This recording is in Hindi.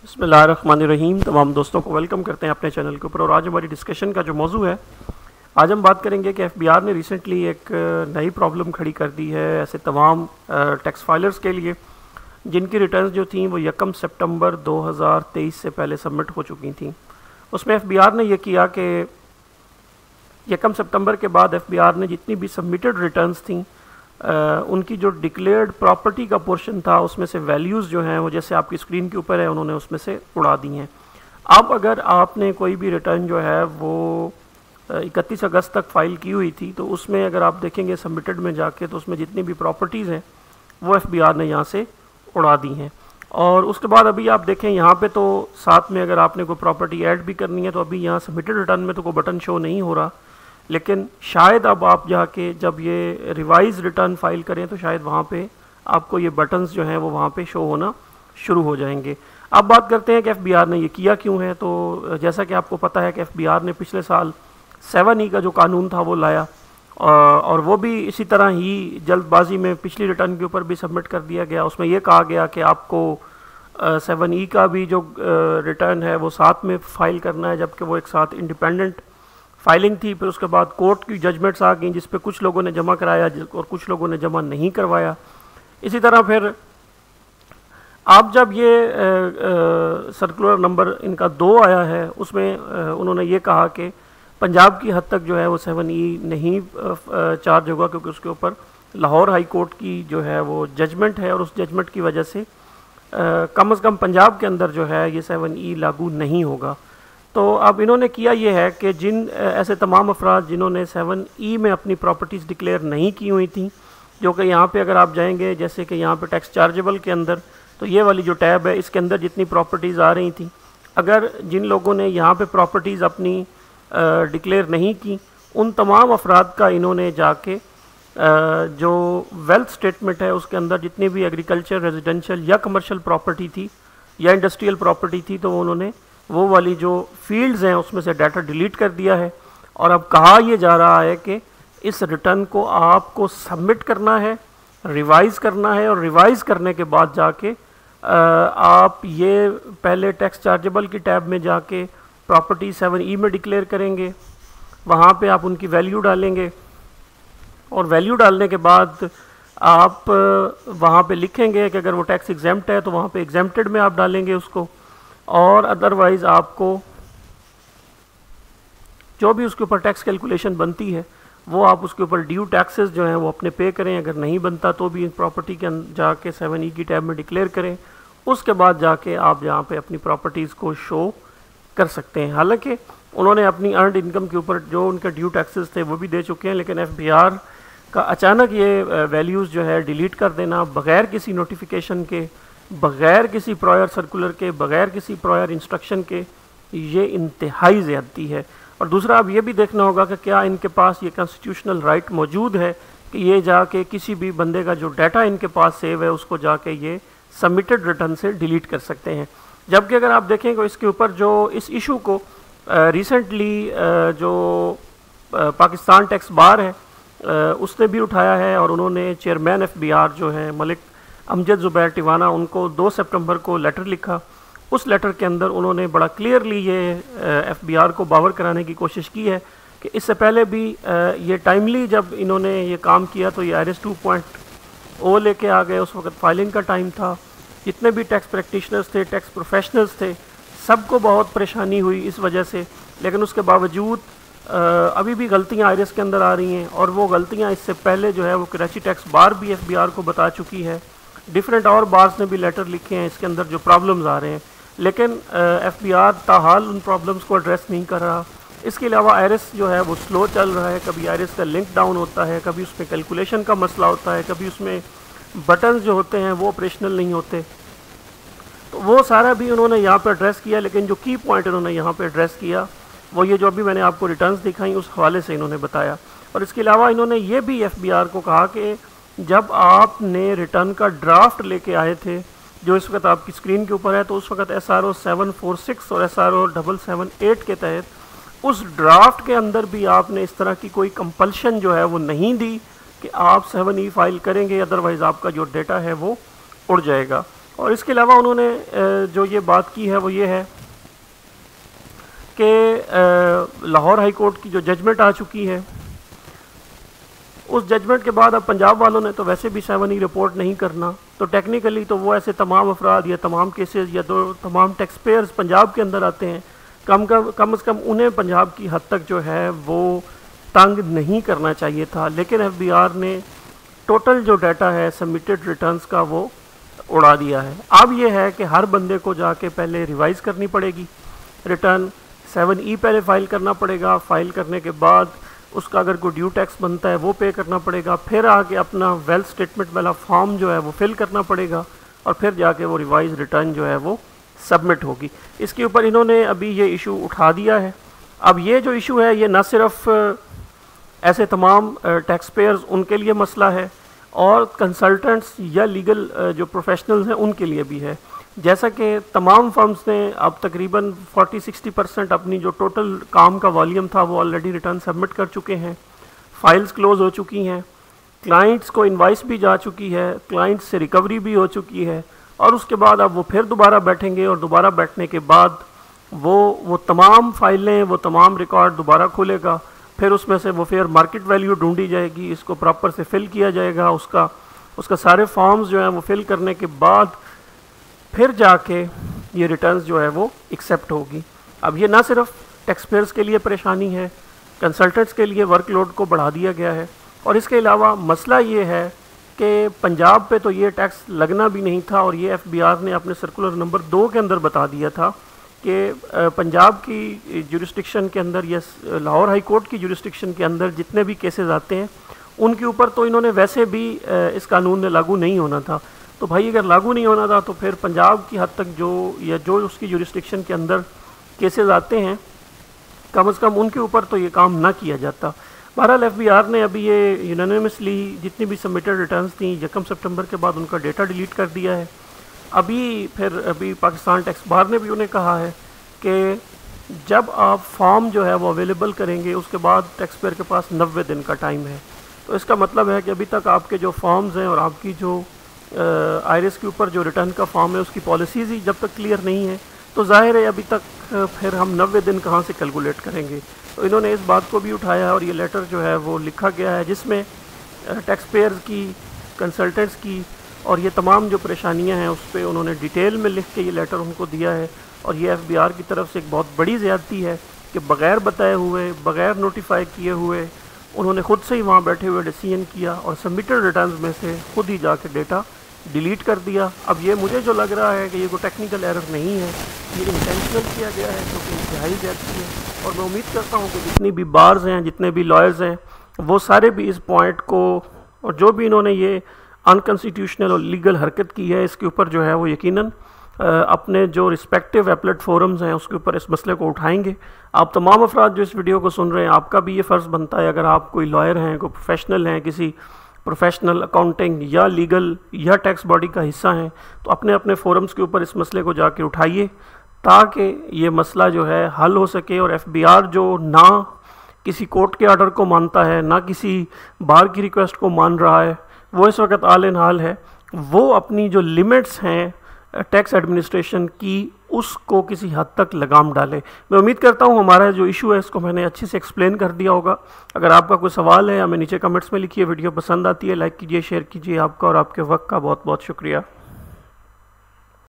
बिस्मिल्लाहिर्रहमानिर्रहीम। तमाम दोस्तों को वेलकम करते हैं अपने चैनल के ऊपर। और आज हमारी डिस्कशन का जो मौजू है, आज हम बात करेंगे कि एफबीआर ने रिसेंटली एक नई प्रॉब्लम खड़ी कर दी है ऐसे तमाम टैक्स फाइलर्स के लिए जिनकी रिटर्न्स जो थी वो 1 सितंबर 2023 से पहले सबमिट हो चुकी थी। उसमें एफबीआर ने यह किया कि 1 सितंबर के बाद एफबीआर ने जितनी भी सबमिटेड रिटर्न्स थी उनकी जो डिक्लेयर्ड प्रॉपर्टी का पोर्शन था उसमें से वैल्यूज़ जो हैं वो जैसे आपकी स्क्रीन के ऊपर है उन्होंने उसमें से उड़ा दी हैं। अब अगर आपने कोई भी रिटर्न जो है वो 31 अगस्त तक फाइल की हुई थी तो उसमें अगर आप देखेंगे सबमिटेड में जाके तो उसमें जितनी भी प्रॉपर्टीज़ हैं वो एफबीआर ने यहाँ से उड़ा दी हैं। और उसके बाद अभी आप देखें यहाँ पे तो साथ में अगर आपने कोई प्रॉपर्टी ऐड भी करनी है तो अभी यहाँ सबमिटेड रिटर्न में तो कोई बटन शो नहीं हो रहा, लेकिन शायद अब आप जाके जब ये रिवाइज रिटर्न फाइल करें तो शायद वहाँ पे आपको ये बटन्स जो हैं वो वहाँ पे शो होना शुरू हो जाएंगे। अब बात करते हैं कि एफबीआर ने ये किया क्यों है। तो जैसा कि आपको पता है कि एफबीआर ने पिछले साल 7E का जो कानून था वो लाया और वो भी इसी तरह ही जल्दबाजी में पिछली रिटर्न के ऊपर भी सबमिट कर दिया गया। उसमें यह कहा गया कि आपको 7E का भी जो रिटर्न है वो साथ में फाइल करना है, जबकि वो एक साथ इंडिपेंडेंट फाइलिंग थी। फिर उसके बाद कोर्ट की जजमेंट्स आ गई जिस पे कुछ लोगों ने जमा कराया और कुछ लोगों ने जमा नहीं करवाया। इसी तरह फिर आप जब ये सर्कुलर नंबर इनका 2 आया है उसमें उन्होंने ये कहा कि पंजाब की हद तक जो है वो 7E नहीं चार्ज होगा, क्योंकि उसके ऊपर लाहौर हाई कोर्ट की जो है वो जजमेंट है और उस जजमेंट की वजह से कम से कम पंजाब के अंदर जो है ये 7E लागू नहीं होगा। तो अब इन्होंने किया ये है कि जिन ऐसे तमाम अफराद जिन्होंने 7E में अपनी प्रॉपर्टीज़ डिक्लेयर नहीं की हुई थी, जो कि यहाँ पे अगर आप जाएंगे जैसे कि यहाँ पे टैक्स चार्जेबल के अंदर तो ये वाली जो टैब है इसके अंदर जितनी प्रॉपर्टीज़ आ रही थी, अगर जिन लोगों ने यहाँ पे प्रॉपर्टीज़ अपनी डिक्लेयर नहीं की उन तमाम अफराद का इन्होंने जाके जो वेल्थ स्टेटमेंट है उसके अंदर जितनी भी एग्रीकल्चर, रेजिडेंशियल या कमर्शियल प्रॉपर्टी थी या इंडस्ट्रियल प्रॉपर्टी थी तो उन्होंने वो वाली जो फील्ड्स हैं उसमें से डाटा डिलीट कर दिया है। और अब कहा यह जा रहा है कि इस रिटर्न को आपको सबमिट करना है, रिवाइज़ करना है और रिवाइज़ करने के बाद जाके आप ये पहले टैक्स चार्जेबल की टैब में जाके प्रॉपर्टी 7E में डिक्लेयर करेंगे, वहाँ पे आप उनकी वैल्यू डालेंगे और वैल्यू डालने के बाद आप वहाँ पे लिखेंगे कि अगर वो टैक्स एग्जेम्प्ट है तो वहाँ पे एग्जेम्प्टेड में आप डालेंगे उसको, और अदरवाइज़ आपको जो भी उसके ऊपर टैक्स कैलकुलेशन बनती है वो आप उसके ऊपर ड्यू टैक्सेस जो हैं वो अपने पे करें। अगर नहीं बनता तो भी प्रॉपर्टी के जाके 7E की टैब में डिक्लेयर करें, उसके बाद जाके आप यहाँ पे अपनी प्रॉपर्टीज़ को शो कर सकते हैं। हालांकि उन्होंने अपनी अर्नड इनकम के ऊपर जो उनके ड्यू टैक्सेस थे वो भी दे चुके हैं, लेकिन एफबीआर का अचानक ये वैल्यूज़ जो है डिलीट कर देना बग़ैर किसी नोटिफिकेशन के, बग़ैर किसी प्रायर सर्कुलर के, बग़ैर किसी प्रायर इंस्ट्रक्शन के, ये इंतहाई ज़्यादती है। और दूसरा अब ये भी देखना होगा कि क्या इनके पास ये कॉन्स्टिट्यूशनल राइट मौजूद है कि ये जाके किसी भी बंदे का जो डाटा इनके पास सेव है उसको जाके ये सबमिटेड रिटर्न से डिलीट कर सकते हैं। जबकि अगर आप देखें तो इसके ऊपर जो इस इशू को रिसेंटली जो पाकिस्तान टैक्स बार है उसने भी उठाया है और उन्होंने चेयरमैन एफबीआर जो है मलिक अमजद ज़ुबैर टिवाना उनको 2 सितंबर को लेटर लिखा। उस लेटर के अंदर उन्होंने बड़ा क्लियरली ये एफबीआर को बावर कराने की कोशिश की है कि इससे पहले भी ये टाइमली जब इन्होंने ये काम किया तो ये IRS 2.0 लेके आ गए। उस वक्त फाइलिंग का टाइम था, जितने भी टैक्स प्रैक्टिशनर्स थे, टैक्स प्रोफेशनल्स थे, सबको बहुत परेशानी हुई इस वजह से। लेकिन उसके बावजूद अभी भी गलतियाँ IRS के अंदर आ रही हैं और वो गलतियाँ इससे पहले जो है वो कराची टैक्स बार भी एफबीआर को बता चुकी है। डिफरेंट और बार्स ने भी लेटर लिखे हैं इसके अंदर जो प्रॉब्लम्स आ रहे हैं, लेकिन एफबीआर ताहाल उन प्रॉब्लम्स को एड्रेस नहीं कर रहा। इसके अलावा IRS जो है वो स्लो चल रहा है, कभी IRS का लिंक डाउन होता है, कभी उसमें कैलकुलेशन का मसला होता है, कभी उसमें बटन्स जो होते हैं वो ऑपरेशनल नहीं होते। तो वो सारा भी उन्होंने यहाँ पर एड्रेस किया, लेकिन जो की पॉइंट उन्होंने यहाँ पर एड्रेस किया वो ये जो अभी मैंने आपको रिटर्न्स दिखाई उस हवाले से इन्होंने बताया। और इसके अलावा इन्होंने ये भी एफबीआर को कहा कि जब आपने रिटर्न का ड्राफ्ट लेके आए थे जो इस वक्त आपकी स्क्रीन के ऊपर है, तो उस वक्त SRO 746 और SRO 778 के तहत उस ड्राफ्ट के अंदर भी आपने इस तरह की कोई कंपल्शन जो है वो नहीं दी कि आप 7E फाइल करेंगे, अदरवाइज़ आपका जो डेटा है वो उड़ जाएगा। और इसके अलावा उन्होंने जो ये बात की है वो ये है कि लाहौर हाई कोर्ट की जो जजमेंट आ चुकी है, उस जजमेंट के बाद अब पंजाब वालों ने तो वैसे भी 7E रिपोर्ट नहीं करना, तो टेक्निकली तो वो ऐसे तमाम अफराद या तमाम केसेस या तमाम टैक्स पेयर्स पंजाब के अंदर आते हैं, कम से कम उन्हें पंजाब की हद तक जो है वो तंग नहीं करना चाहिए था। लेकिन FBI ने टोटल जो डाटा है सबमिटेड रिटर्न्स का वो उड़ा दिया है। अब ये है कि हर बंदे को जाके पहले रिवाइज करनी पड़ेगी रिटर्न, 7E पहले फ़ाइल करना पड़ेगा, फ़ाइल करने के बाद उसका अगर कोई ड्यू टैक्स बनता है वो पे करना पड़ेगा, फिर आके अपना वेल्थ स्टेटमेंट वाला फॉर्म जो है वो फिल करना पड़ेगा और फिर जाके वो रिवाइज रिटर्न जो है वो सबमिट होगी। इसके ऊपर इन्होंने अभी ये इशू उठा दिया है। अब ये जो इशू है ये ना सिर्फ ऐसे तमाम टैक्स पेयर्स उनके लिए मसला है और कंसल्टेंट्स या लीगल जो प्रोफेशनल्स हैं उनके लिए भी है। जैसा कि तमाम फर्म्स ने अब तकरीबन 40-60% अपनी जो टोटल काम का वॉल्यूम था वो ऑलरेडी रिटर्न सबमिट कर चुके हैं, फाइल्स क्लोज हो चुकी हैं, क्लाइंट्स को इनवाइस भी जा चुकी है, क्लाइंट्स से रिकवरी भी हो चुकी है और उसके बाद अब वो फिर दोबारा बैठेंगे और दोबारा बैठने के बाद वो तमाम फाइलें, वो तमाम रिकॉर्ड दोबारा खुलेगा, फिर उसमें से वो फेयर मार्केट वैल्यू ढूंढी जाएगी, इसको प्रॉपर से फिल किया जाएगा, उसका सारे फॉर्म्स जो हैं वो फिल करने के बाद फिर जाके ये रिटर्न्स जो है वो एक्सेप्ट होगी। अब ये ना सिर्फ टैक्स पेयर्स के लिए परेशानी है, कंसल्टेंट्स के लिए वर्कलोड को बढ़ा दिया गया है और इसके अलावा मसला ये है कि पंजाब पे तो ये टैक्स लगना भी नहीं था और ये FBI ने अपने सर्कुलर नंबर 2 के अंदर बता दिया था कि पंजाब की जुरिस्डिक्शन के अंदर या लाहौर हाई कोर्ट की जुरिस्डिक्शन के अंदर जितने भी केसेस आते हैं उनके ऊपर तो इन्होंने वैसे भी इस कानून में लागू नहीं होना था। तो भाई अगर लागू नहीं होना था तो फिर पंजाब की हद तक जो उसकी जुरिस्डिक्शन के अंदर केसेस आते हैं कम से कम उनके ऊपर तो ये काम ना किया जाता। बहरहाल FBI ने अभी ये यूनानिमसली जितनी भी सबमिटेड रिटर्न्स थी 1 सितंबर के बाद उनका डेटा डिलीट कर दिया है। अभी पाकिस्तान टैक्स बार ने भी उन्हें कहा है कि जब आप फॉर्म जो है वो अवेलेबल करेंगे उसके बाद टैक्स पेयर के पास 90 दिन का टाइम है। तो इसका मतलब है कि अभी तक आपके जो फॉर्म्स हैं और आपकी जो आईआरएस के ऊपर जो रिटर्न का फॉर्म है उसकी पॉलिसीज़ ही जब तक क्लियर नहीं है तो जाहिर है अभी तक फिर हम 90 दिन कहाँ से कैलकुलेट करेंगे। तो इन्होंने इस बात को भी उठाया है और ये लेटर जो है वो लिखा गया है जिसमें टैक्स पेयर्स की, कंसल्टेंट्स की और ये तमाम जो परेशानियां हैं उस पर उन्होंने डिटेल में लिख के ये लेटर उनको दिया है। और ये FBI की तरफ से एक बहुत बड़ी ज़्यादती है कि बग़ैर बताए हुए, बग़ैर नोटिफाई किए हुए उन्होंने ख़ुद से ही वहाँ बैठे हुए डिसीजन किया और सबमिटेड रिटर्न्स में से खुद ही जाके डेटा डिलीट कर दिया। अब ये मुझे जो लग रहा है कि ये कोई टेक्निकल एरर नहीं है, ये इंटेंशनल किया गया है क्योंकि इंतहाई जाती है। और मैं उम्मीद करता हूँ कि जितनी भी बार्स हैं, जितने भी लॉयर्स हैं, वो सारे भी इस पॉइंट को और जो भी इन्होंने ये अनकॉन्स्टिट्यूशनल और लीगल हरकत की है इसके ऊपर जो है वो यकीनन अपने जो रिस्पेक्टिव एपलेट फोरम्स हैं उसके ऊपर इस मसले को उठाएंगे। आप तमाम अफराद जो इस वीडियो को सुन रहे हैं, आपका भी ये फ़र्ज़ बनता है, अगर आप कोई लॉयर हैं, कोई प्रोफेशनल हैं, किसी प्रोफेशनल अकाउंटिंग या लीगल या टैक्स बॉडी का हिस्सा हैं, तो अपने अपने फोरम्स के ऊपर इस मसले को जाके उठाइए ताकि ये मसला जो है हल हो सके। और FBI जो ना किसी कोर्ट के आर्डर को मानता है, ना किसी बार की रिक्वेस्ट को मान रहा है, वो इस वक्त आल इन हाल है, वो अपनी जो लिमिट्स हैं टैक्स एडमिनिस्ट्रेशन की उसको किसी हद तक लगाम डाले। मैं उम्मीद करता हूँ हमारा जो इशू है इसको मैंने अच्छे से एक्सप्लेन कर दिया होगा। अगर आपका कोई सवाल है हमें नीचे कमेंट्स में लिखिए। वीडियो पसंद आती है लाइक कीजिए, शेयर कीजिए। आपका और आपके वक्त का बहुत बहुत शुक्रिया।